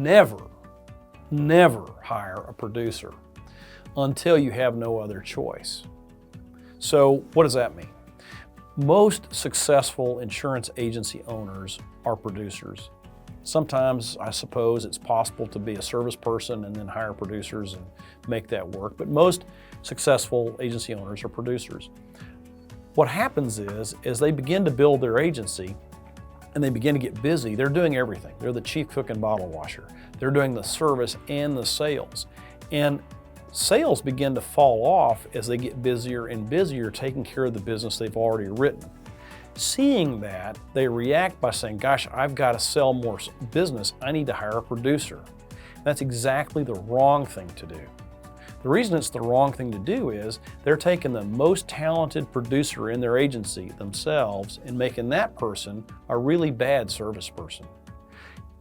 never, never hire a producer until you have no other choice. So what does that mean? Most successful insurance agency owners are producers. Sometimes, I suppose, it's possible to be a service person and then hire producers and make that work, but most successful agency owners are producers. What happens is, as they begin to build their agency and they begin to get busy, they're doing everything. They're the chief cook and bottle washer. They're doing the service and the sales. And sales begin to fall off as they get busier and busier taking care of the business they've already written. Seeing that, they react by saying, gosh, I've got to sell more business. I need to hire a producer. That's exactly the wrong thing to do. The reason it's the wrong thing to do is they're taking the most talented producer in their agency themselves and making that person a really bad service person.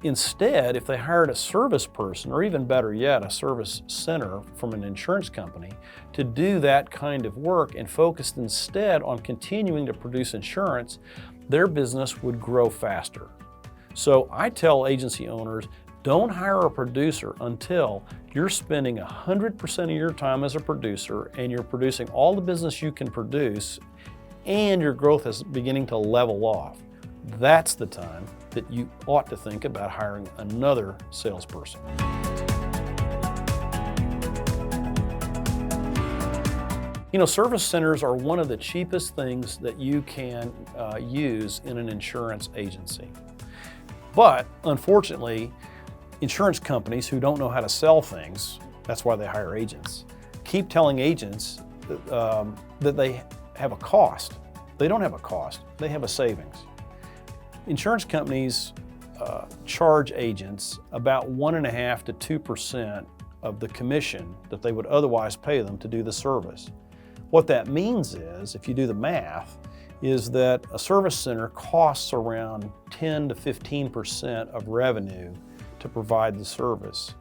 Instead, if they hired a service person, or even better yet, a service center from an insurance company to do that kind of work and focused instead on continuing to produce insurance, their business would grow faster. So I tell agency owners, don't hire a producer until you're spending 100% of your time as a producer and you're producing all the business you can produce and your growth is beginning to level off. That's the time that you ought to think about hiring another salesperson. You know, service centers are one of the cheapest things that you can use in an insurance agency. But unfortunately, insurance companies who don't know how to sell things, that's why they hire agents, keep telling agents that they have a cost. They don't have a cost, they have a savings. Insurance companies charge agents about 1.5% to 2% of the commission that they would otherwise pay them to do the service. What that means is, if you do the math, is that a service center costs around 10 to 15% of revenue to provide the service.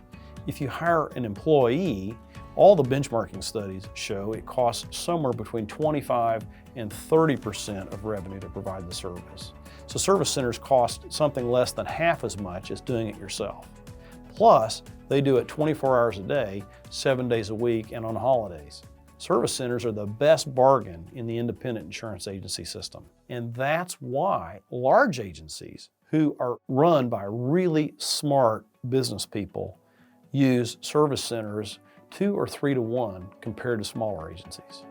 If you hire an employee, all the benchmarking studies show it costs somewhere between 25 and 30% of revenue to provide the service. So service centers cost something less than half as much as doing it yourself. Plus, they do it 24 hours a day, 7 days a week, and on holidays. Service centers are the best bargain in the independent insurance agency system. And that's why large agencies who are run by really smart business people use service centers 2 or 3 to 1 compared to smaller agencies.